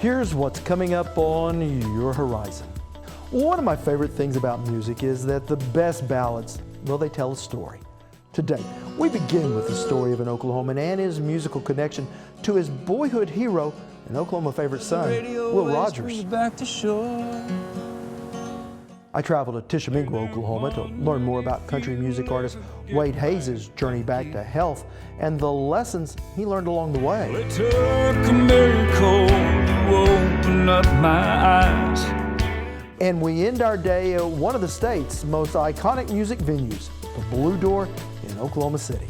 Here's what's coming up on your horizon. One of my favorite things about music is that the best ballads, well, they tell a story. Today, we begin with the story of an Oklahoman and his musical connection to his boyhood hero and Oklahoma favorite son, Will Rogers. I traveled to Tishomingo, Oklahoma to learn more about country music artist Wade Hayes' journey back to health and the lessons he learned along the way. It took a miracle to open up my eyes. And we end our day at one of the state's most iconic music venues, the Blue Door in Oklahoma City.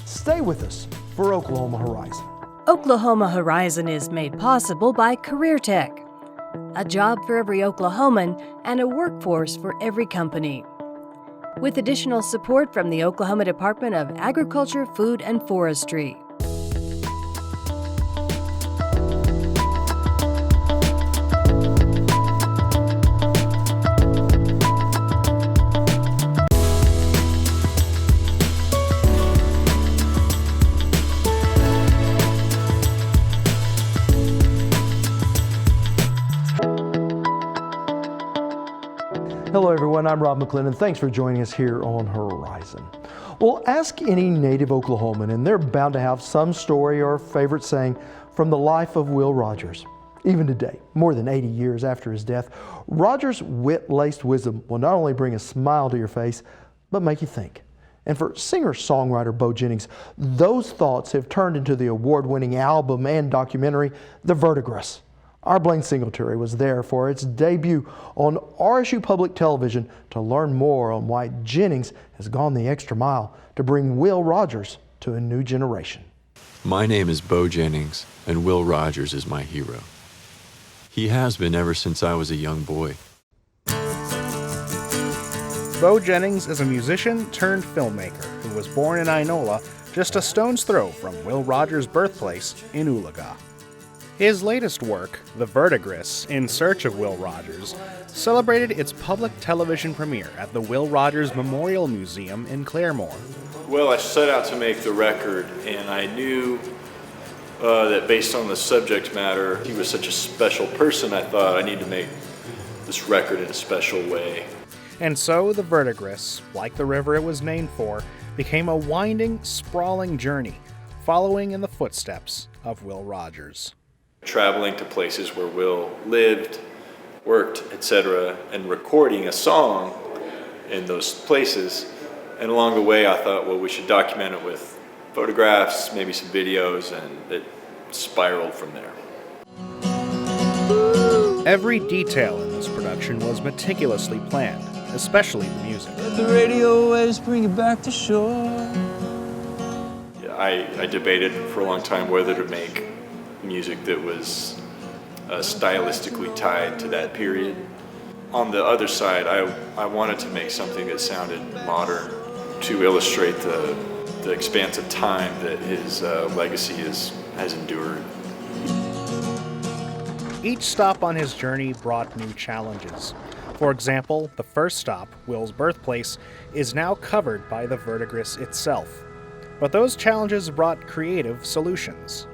Stay with us for Oklahoma Horizon. Oklahoma Horizon is made possible by Career Tech, a job for every Oklahoman and a workforce for every company. With additional support from the Oklahoma Department of Agriculture, Food, and Forestry. Hello everyone, I'm Rob McClendon. Thanks for joining us here on Horizon. Well, ask any native Oklahoman and they're bound to have some story or favorite saying from the life of Will Rogers. Even today, more than 80 years after his death, Rogers' wit-laced wisdom will not only bring a smile to your face, but make you think. And for singer-songwriter Bo Jennings, those thoughts have turned into the award-winning album and documentary, The Verdigris. Our Blaine Singletary was there for its debut on RSU Public Television to learn more on why Jennings has gone the extra mile to bring Will Rogers to a new generation. My name is Bo Jennings, and Will Rogers is my hero. He has been ever since I was a young boy. Bo Jennings is a musician turned filmmaker who was born in Inola, just a stone's throw from Will Rogers' birthplace in Oologah. His latest work, The Verdigris, In Search of Will Rogers, celebrated its public television premiere at the Will Rogers Memorial Museum in Claremore. Well, I set out to make the record, and I knew that based on the subject matter, he was such a special person, I thought I need to make this record in a special way. And so The Verdigris, like the river it was named for, became a winding, sprawling journey, following in the footsteps of Will Rogers. Traveling to places where Will lived, worked, etc., and recording a song in those places. And along the way, I thought, well, we should document it with photographs, maybe some videos, and it spiraled from there. Every detail in this production was meticulously planned, especially the music. Let the radio waves bring you back to shore. Yeah, I debated for a long time whether to make music that was stylistically tied to that period. On the other side, I wanted to make something that sounded modern to illustrate the expanse of time that his legacy has endured. Each stop on his journey brought new challenges. For example, the first stop, Will's birthplace, is now covered by the Verdigris itself. But those challenges brought creative solutions.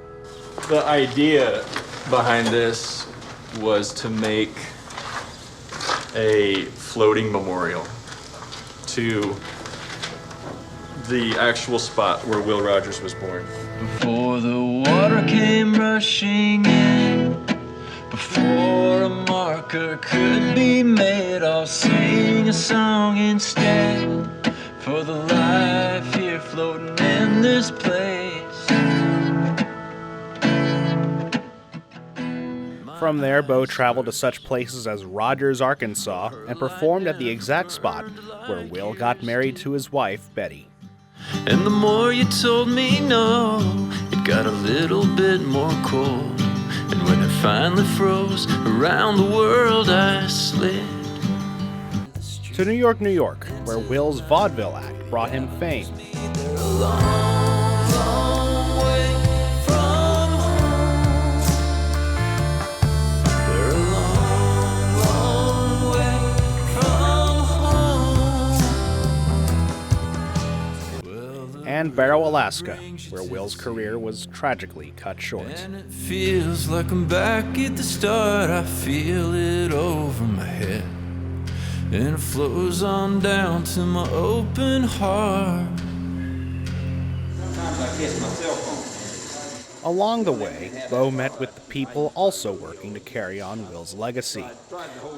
The idea behind this was to make a floating memorial to the actual spot where Will Rogers was born. Before the water came rushing in, before a marker could be made, I'll sing a song instead for the life here floating in this place. From there, Bo traveled to such places as Rogers, Arkansas, and performed at the exact spot where Will got married to his wife, Betty. And the more you told me no, it got a little bit more cold. And when it finally froze, around the world I slid. To New York, New York, where Will's vaudeville act brought him fame. and Barrow, Alaska, where Will's career was tragically cut short. And it feels like I'm back at the start. I feel it over my head, and it flows on down to my open heart. Sometimes I kiss my cell phone. Along the way, Bo met with the people also working to carry on Will's legacy.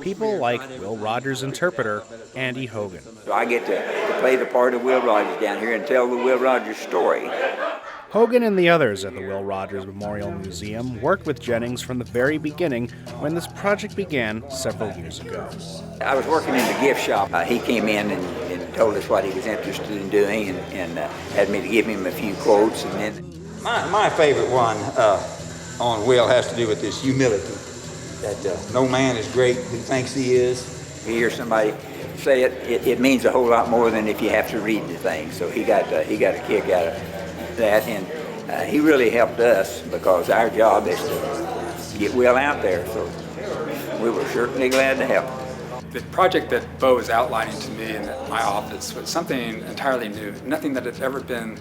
People like Will Rogers' interpreter, Andy Hogan. So I get to play the part of Will Rogers down here and tell the Will Rogers story. Hogan and the others at the Will Rogers Memorial Museum worked with Jennings from the very beginning when this project began several years ago. I was working in the gift shop. He came in and told us what he was interested in doing and had me to give him a few quotes. And then My favorite one on Will has to do with this humility, that no man is great who thinks he is. you hear somebody say it means a whole lot more than if you have to read the thing. So he got a kick out of that, and he really helped us because our job is to get Will out there. So we were certainly glad to help. The project that Bo was outlining to me in my office was something entirely new, nothing that had ever been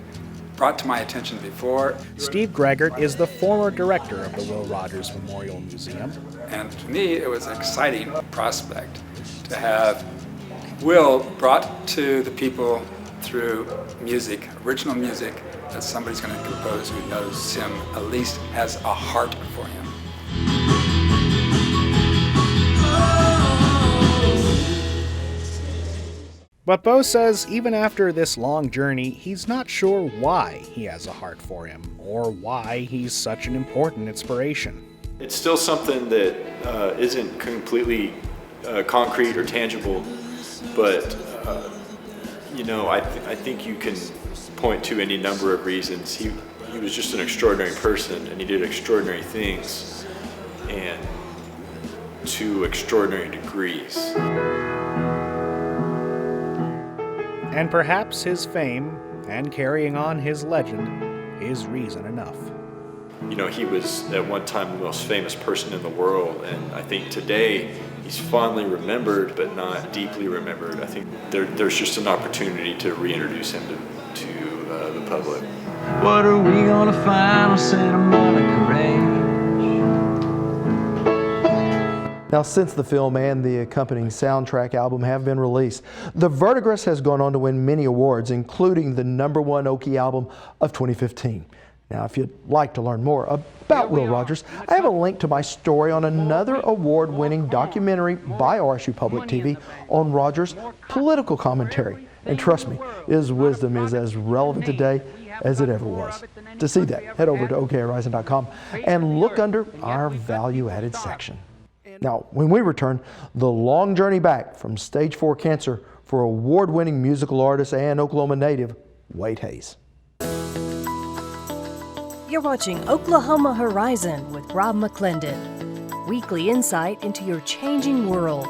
brought to my attention before. Steve Greggert is the former director of the Will Rogers Memorial Museum. And to me, it was an exciting prospect to have Will brought to the people through music, original music, that somebody's going to compose who knows him, at least has a heart for him. But Bo says even after this long journey, he's not sure why he has a heart for him, or why he's such an important inspiration. It's still something that isn't completely concrete or tangible, but I think you can point to any number of reasons. He was just an extraordinary person, and he did extraordinary things, and to extraordinary degrees. And perhaps his fame and carrying on his legend is reason enough. You know, he was at one time the most famous person in the world, and I think today he's fondly remembered but not deeply remembered. I think there's just an opportunity to reintroduce him to the public. What are we gonna find on Santa Monica Range? Now, since the film and the accompanying soundtrack album have been released, the Verdigris has gone on to win many awards, including the #1 Okie album of 2015. Now, if you'd like to learn more about Will Rogers, I have a link to my story on another award-winning documentary by RSU Public TV on Rogers' political commentary. And trust me, his wisdom is as relevant today as it ever was. To see that, head over to okhorizon.com and look under our value-added section. Now, when we return, the long journey back from stage 4 cancer for award-winning musical artist and Oklahoma native, Wade Hayes. You're watching Oklahoma Horizon with Rob McClendon. Weekly insight into your changing world.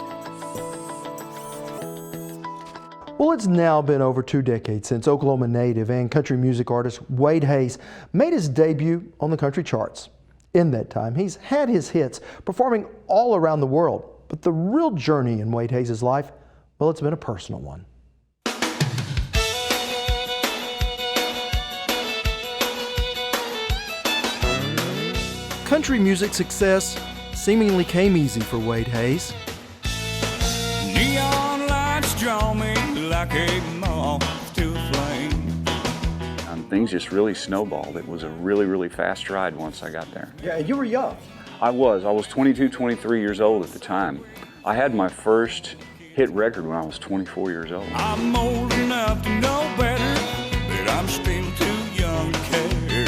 Well, it's now been over 2 decades since Oklahoma native and country music artist Wade Hayes made his debut on the country charts. In that time, he's had his hits, performing all around the world. But the real journey in Wade Hayes' life, well, it's been a personal one. Country music success seemingly came easy for Wade Hayes. Neon lights draw me like a moth to a flame. Things just really snowballed. It was a really, really fast ride once I got there. Yeah, you were young. I was 22, 23 years old at the time. I had my first hit record when I was 24 years old. I'm old enough to know better, but I'm still too young to care.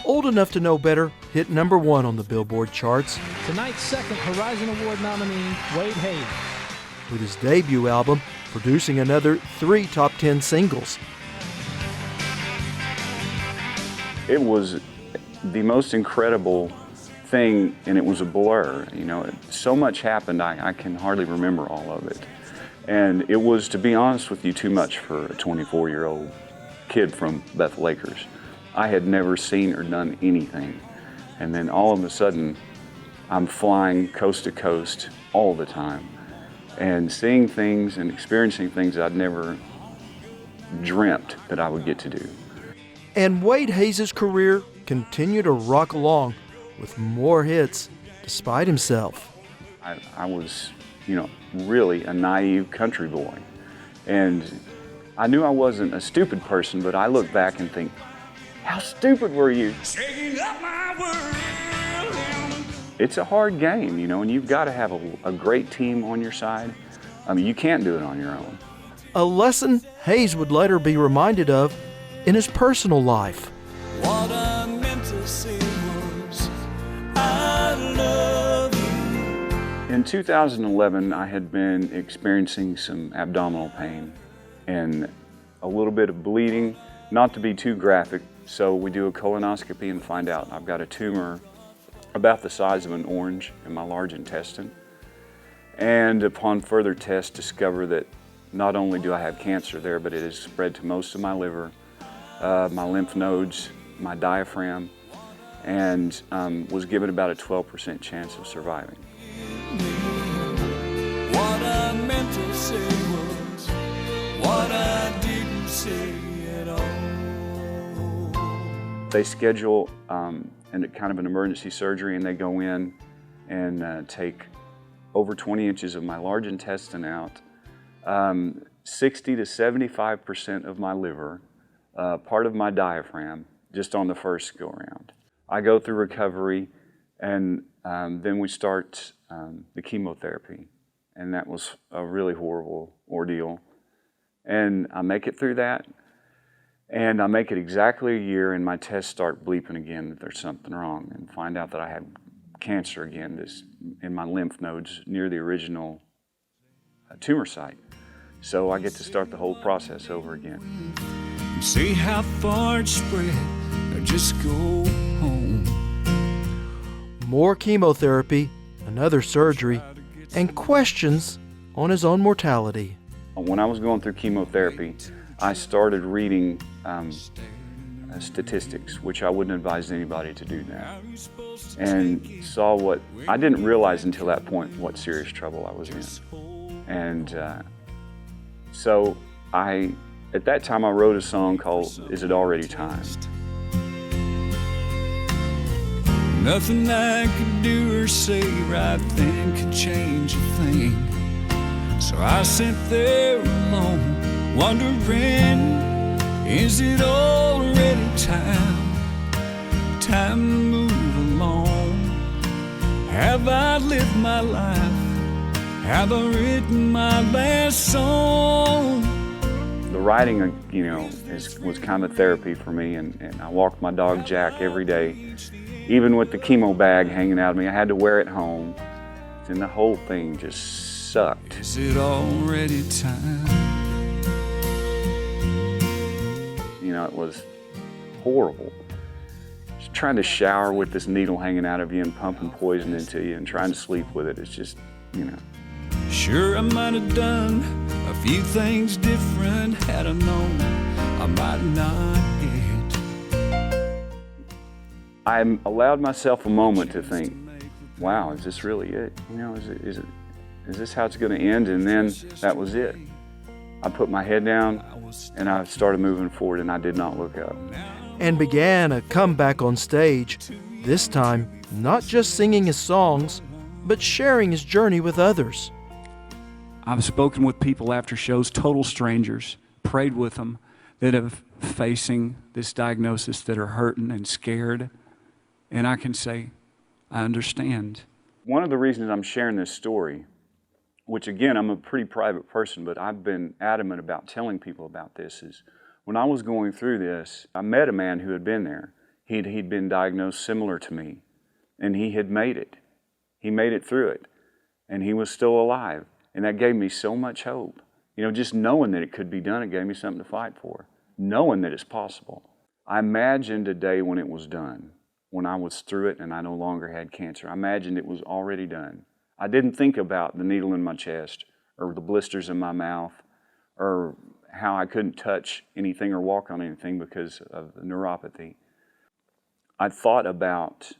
Old Enough to Know Better hit #1 on the Billboard charts. Tonight's second Horizon Award nominee, Wade Hayes. With his debut album producing another 3 top 10 singles. It was the most incredible thing, and it was a blur. You know, so much happened, I can hardly remember all of it. And it was, to be honest with you, too much for a 24-year-old kid from Bethel Acres. I had never seen or done anything. And then all of a sudden, I'm flying coast to coast all the time and seeing things and experiencing things I'd never dreamt that I would get to do. And Wade Hayes' career continued to rock along with more hits despite himself. I was, really a naive country boy. And I knew I wasn't a stupid person, but I look back and think, how stupid were you? It's a hard game, and you've got to have a great team on your side. I mean, you can't do it on your own. A lesson Hayes would later be reminded of in his personal life. What I meant to say was, I love you. In 2011, I had been experiencing some abdominal pain and a little bit of bleeding, not to be too graphic. So we do a colonoscopy and find out I've got a tumor about the size of an orange in my large intestine. And upon further tests, discover that not only do I have cancer there, but it has spread to most of my liver, my lymph nodes, my diaphragm, and was given about a 12% chance of surviving. What I meant to say was, what I didn't say at all. They schedule kind of an emergency surgery, and they go in and take over 20 inches of my large intestine out, 60 to 75% of my liver, part of my diaphragm, just on the first go around. I go through recovery, and then we start the chemotherapy, and that was a really horrible ordeal. And I make it through that, and I make it exactly a year, and my tests start bleeping again that there's something wrong, and find out that I have cancer again in my lymph nodes near the original tumor site. So I get to start the whole process over again. See how far it spread, or just go home. More chemotherapy, another surgery, and questions on his own mortality. When I was going through chemotherapy, I started reading statistics, which I wouldn't advise anybody to do that, and saw what I didn't realize until that point what serious trouble I was in. And so at that time I wrote a song called Is It Already Time? Nothing I could do or say right then could change a thing. So I sat there alone, wondering, is it already time to move along? Have I lived my life? Have I written my last song? The writing, was kind of therapy for me, and I walked my dog Jack every day, even with the chemo bag hanging out of me. I had to wear it home, and the whole thing just sucked. Is it already time? It was horrible. Just trying to shower with this needle hanging out of you and pumping poison into you and trying to sleep with it. It's just, Sure, I might have done a few things different had I known I might not get. I allowed myself a moment to think, wow, is this really it? Is this how it's going to end? And then that was it. I put my head down and I started moving forward, and I did not look up. And began a comeback on stage, this time not just singing his songs, but sharing his journey with others. I've spoken with people after shows, total strangers, prayed with them that are facing this diagnosis, that are hurting and scared. And I can say, I understand. One of the reasons I'm sharing this story, which again, I'm a pretty private person, but I've been adamant about telling people about this, is when I was going through this, I met a man who had been there. He'd been diagnosed similar to me, and he had made it. He made it through it, and he was still alive. And that gave me so much hope. Just knowing that it could be done, it gave me something to fight for. Knowing that it's possible. I imagined a day when it was done, when I was through it and I no longer had cancer. I imagined it was already done. I didn't think about the needle in my chest or the blisters in my mouth or how I couldn't touch anything or walk on anything because of the neuropathy. I thought about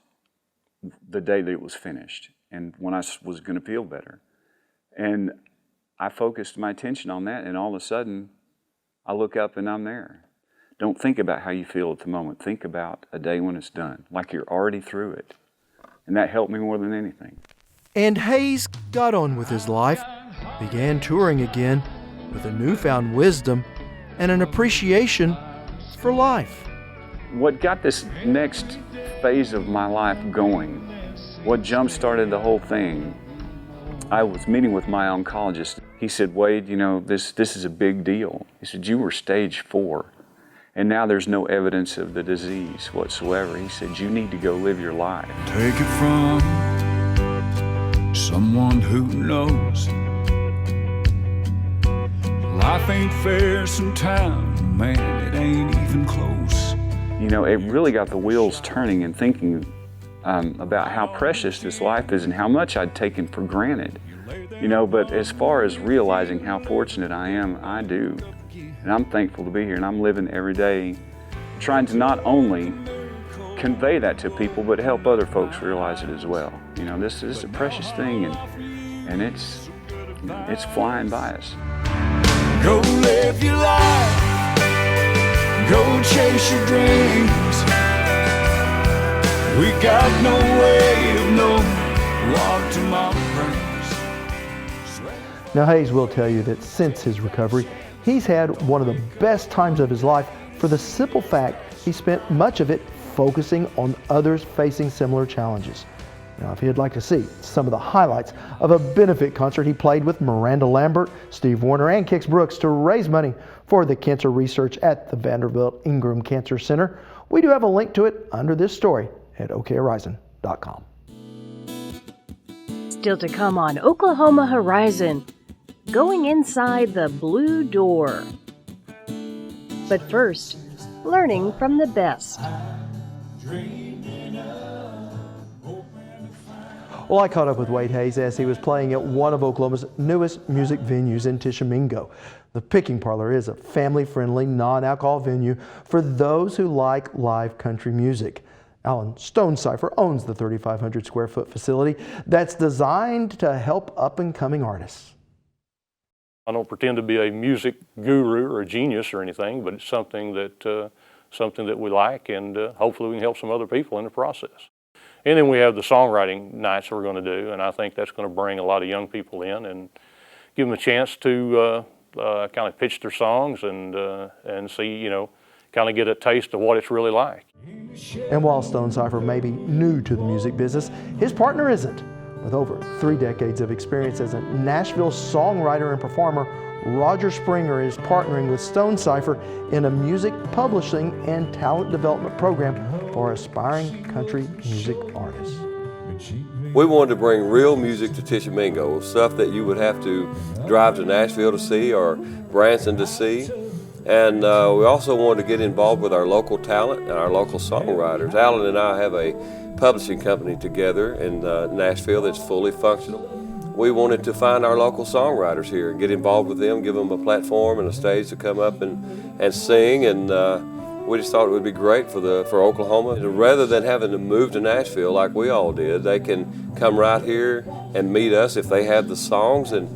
the day that it was finished and when I was going to feel better. And I focused my attention on that, and all of a sudden, I look up and I'm there. Don't think about how you feel at the moment. Think about a day when it's done, like you're already through it. And that helped me more than anything. And Hayes got on with his life, began touring again with a newfound wisdom and an appreciation for life. What got this next phase of my life going, what jump-started the whole thing, I was meeting with my oncologist. He said, Wade, you know, this is a big deal. He said, you were stage 4, and now there's no evidence of the disease whatsoever. He said, you need to go live your life. Take it from someone who knows life ain't fair sometimes, man, it ain't even close. You know, it really got the wheels turning and thinking about how precious this life is and how much I'd taken for granted. You know, but as far as realizing how fortunate I am, I do. And I'm thankful to be here, and I'm living every day trying to not only convey that to people, but help other folks realize it as well. You know, this is a precious thing, and it's flying by us. Go live your life, go chase your dreams. We got no way of knowing what tomorrow brings. Now, Hayes will tell you that since his recovery, he's had one of the best times of his life for the simple fact he spent much of it focusing on others facing similar challenges. Now, if you'd like to see some of the highlights of a benefit concert he played with Miranda Lambert, Steve Warner, and Kix Brooks to raise money for the cancer research at the Vanderbilt Ingram Cancer Center, we do have a link to it under this story at okhorizon.com. Still to come on Oklahoma Horizon, going inside the blue door. But first, learning from the best. Well, I caught up with Wade Hayes as he was playing at one of Oklahoma's newest music venues in Tishomingo. The Picking Parlor is a family-friendly, non-alcohol venue for those who like live country music. Alan Stonecipher owns the 3,500 square foot facility that's designed to help up-and-coming artists. I don't pretend to be a music guru or a genius or anything, but it's something that we like, and hopefully we can help some other people in the process. And then we have the songwriting nights that we're going to do, and I think that's going to bring a lot of young people in and give them a chance to kind of pitch their songs and see, you know, kind of get a taste of what it's really like. And while Stonecipher may be new to the music business, his partner isn't. With over 3 decades of experience as a Nashville songwriter and performer, Roger Springer is partnering with Stonecipher in a music publishing and talent development program for aspiring country music artists. We wanted to bring real music to Tishomingo, stuff that you would have to drive to Nashville to see or Branson to see. And we also wanted to get involved with our local talent and our local songwriters. Alan and I have a publishing company together in Nashville that's fully functional. We wanted to find our local songwriters here and get involved with them, give them a platform and a stage to come up and sing, and we just thought it would be great for Oklahoma. Rather than having to move to Nashville like we all did, they can come right here and meet us if they have the songs and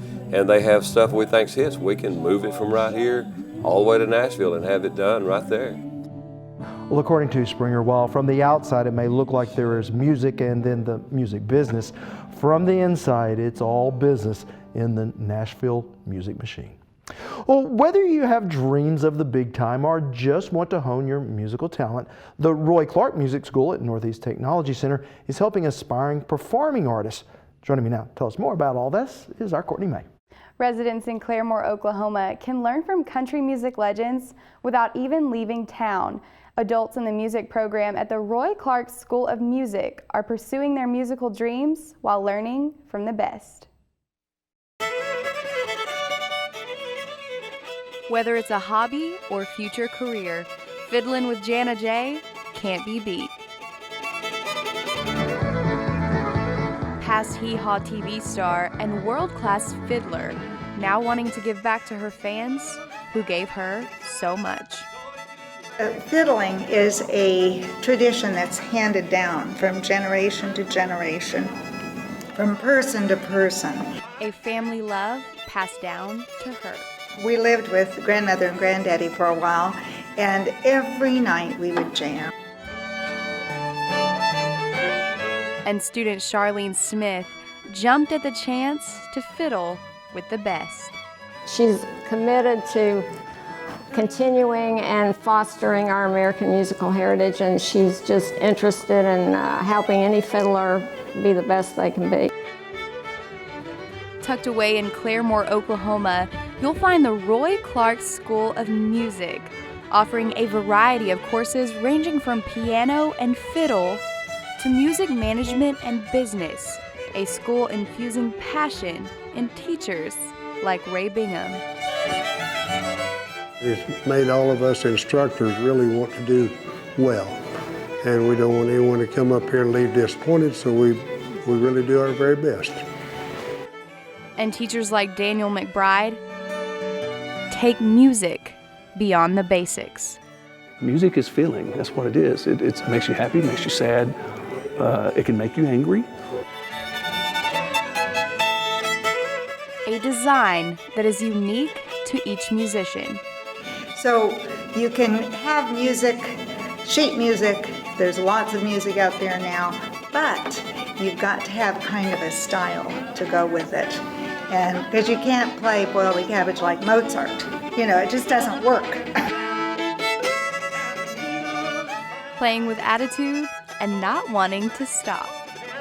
they have stuff we think's hits. We can move it from right here all the way to Nashville and have it done right there. Well, according to Springer, while from the outside it may look like there is music and then the music business, from the inside it's all business in the Nashville music machine. Well, whether you have dreams of the big time or just want to hone your musical talent, the Roy Clark Music School at Northeast Technology Center is helping aspiring performing artists. Joining me now to tell us more about all this is our Courtney May. Residents in Claremore, Oklahoma can learn from country music legends without even leaving town. Adults in the music program at the Roy Clark School of Music are pursuing their musical dreams while learning from the best. Whether it's a hobby or future career, fiddling with Jana J can't be beat. Past Hee Haw TV star and world-class fiddler, now wanting to give back to her fans who gave her so much. Fiddling is a tradition that's handed down from generation to generation, from person to person. A family love passed down to her. We lived with grandmother and granddaddy for a while, and every night we would jam. And student Charlene Smith jumped at the chance to fiddle with the best. She's committed to continuing and fostering our American musical heritage, and she's just interested in helping any fiddler be the best they can be. Tucked away in Claremore, Oklahoma, you'll find the Roy Clark School of Music, offering a variety of courses ranging from piano and fiddle to music management and business, a school infusing passion in teachers like Ray Bingham. It's made all of us instructors really want to do well, and we don't want anyone to come up here and leave disappointed, so we really do our very best. And teachers like Daniel McBride take music beyond the basics. Music is feeling, that's what it is. It makes you happy, makes you sad, it can make you angry. A design that is unique to each musician. So you can have music, sheet music, there's lots of music out there now, but you've got to have kind of a style to go with it. And because you can't play boil the cabbage like Mozart, it just doesn't work. Playing with attitude and not wanting to stop.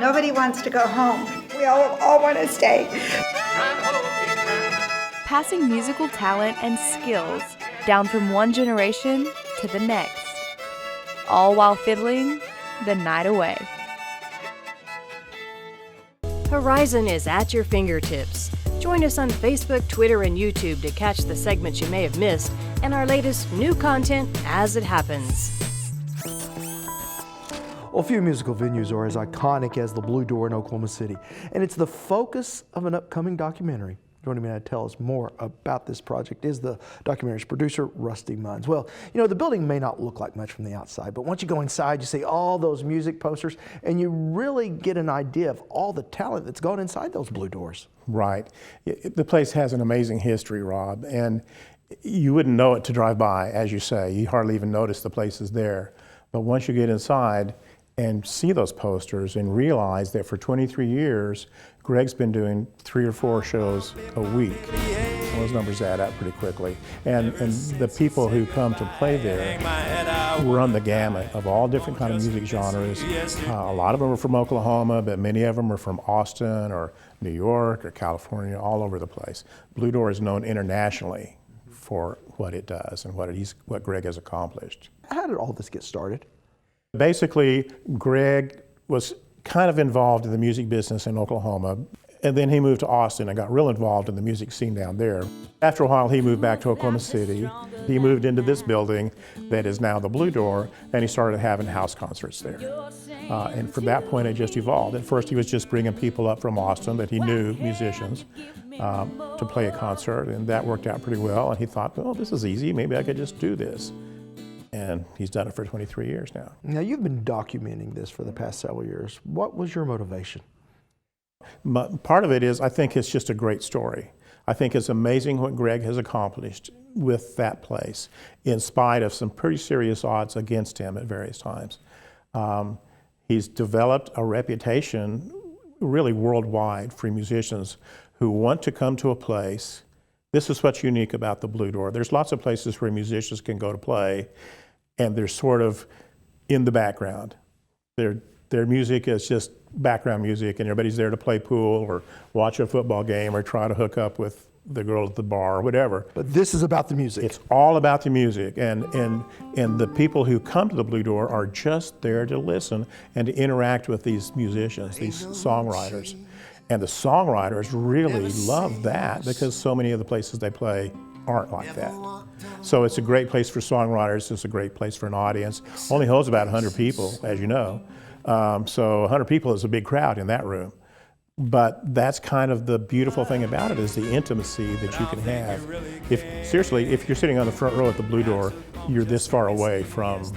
Nobody wants to go home. We all want to stay. Passing musical talent and skills down from one generation to the next, all while fiddling the night away. Horizon is at your fingertips. Join us on Facebook, Twitter, and YouTube to catch the segments you may have missed and our latest new content as it happens. Well, few musical venues are as iconic as the Blue Door in Oklahoma City, and it's the focus of an upcoming documentary. Joining me to tell us more about this project is the documentary's producer, Rusty Munns. Well, the building may not look like much from the outside, but once you go inside, you see all those music posters, and you really get an idea of all the talent that's gone inside those Blue Doors. Right. The place has an amazing history, Rob, and you wouldn't know it to drive by, as you say. You hardly even notice the place is there. But once you get inside and see those posters and realize that for 23 years, Greg's been doing 3 or 4 shows a week. Those numbers add up pretty quickly. And the people who come to play there run the gamut of all different kind of music genres. A lot of them are from Oklahoma, but many of them are from Austin or New York or California, all over the place. Blue Door is known internationally for what it does and what Greg has accomplished. How did all this get started? Basically, Greg was kind of involved in the music business in Oklahoma, and then he moved to Austin and got real involved in the music scene down there. After a while, he moved back to Oklahoma City. He moved into this building that is now the Blue Door, and he started having house concerts there. And from that point, it just evolved. At first, he was just bringing people up from Austin that he knew, musicians, to play a concert, and that worked out pretty well. And he thought, well, this is easy. Maybe I could just do this. And he's done it for 23 years now. Now, you've been documenting this for the past several years. What was your motivation? Part of it is, I think it's just a great story. I think it's amazing what Greg has accomplished with that place, in spite of some pretty serious odds against him at various times. He's developed a reputation really worldwide for musicians who want to come to a place. This is what's unique about the Blue Door. There's lots of places where musicians can go to play, and they're sort of in the background. Their music is just background music, and everybody's there to play pool or watch a football game or try to hook up with the girl at the bar or whatever. But this is about the music. It's all about the music, and the people who come to the Blue Door are just there to listen and to interact with these musicians, these songwriters. And the songwriters really love that because so many of the places they play aren't like that. So it's a great place for songwriters, it's a great place for an audience. Only holds about 100 people, as you know. So 100 people is a big crowd in that room. But that's kind of the beautiful thing about it, is the intimacy that you can have. Seriously, if you're sitting on the front row at the Blue Door, you're this far away from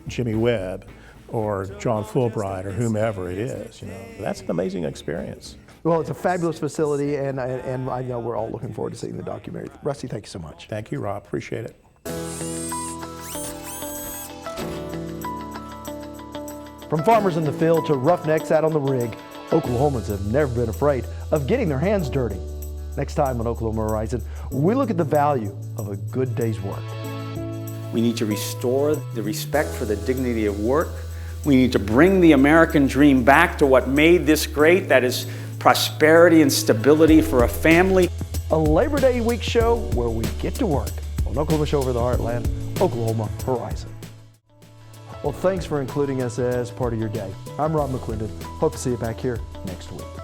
Jimmy Webb or John Fulbright or whomever it is. That's an amazing experience. Well, it's a fabulous facility, and I know we're all looking forward to seeing the documentary. Rusty, thank you so much. Thank you, Rob. Appreciate it. From farmers in the field to roughnecks out on the rig, Oklahomans have never been afraid of getting their hands dirty. Next time on Oklahoma Horizon, we look at the value of a good day's work. We need to restore the respect for the dignity of work. We need to bring the American dream back to what made this great, that is prosperity and stability for a family. A Labor Day week show where we get to work on Oklahoma Show over the Heartland, Oklahoma Horizon. Well, thanks for including us as part of your day. I'm Rob McClendon. Hope to see you back here next week.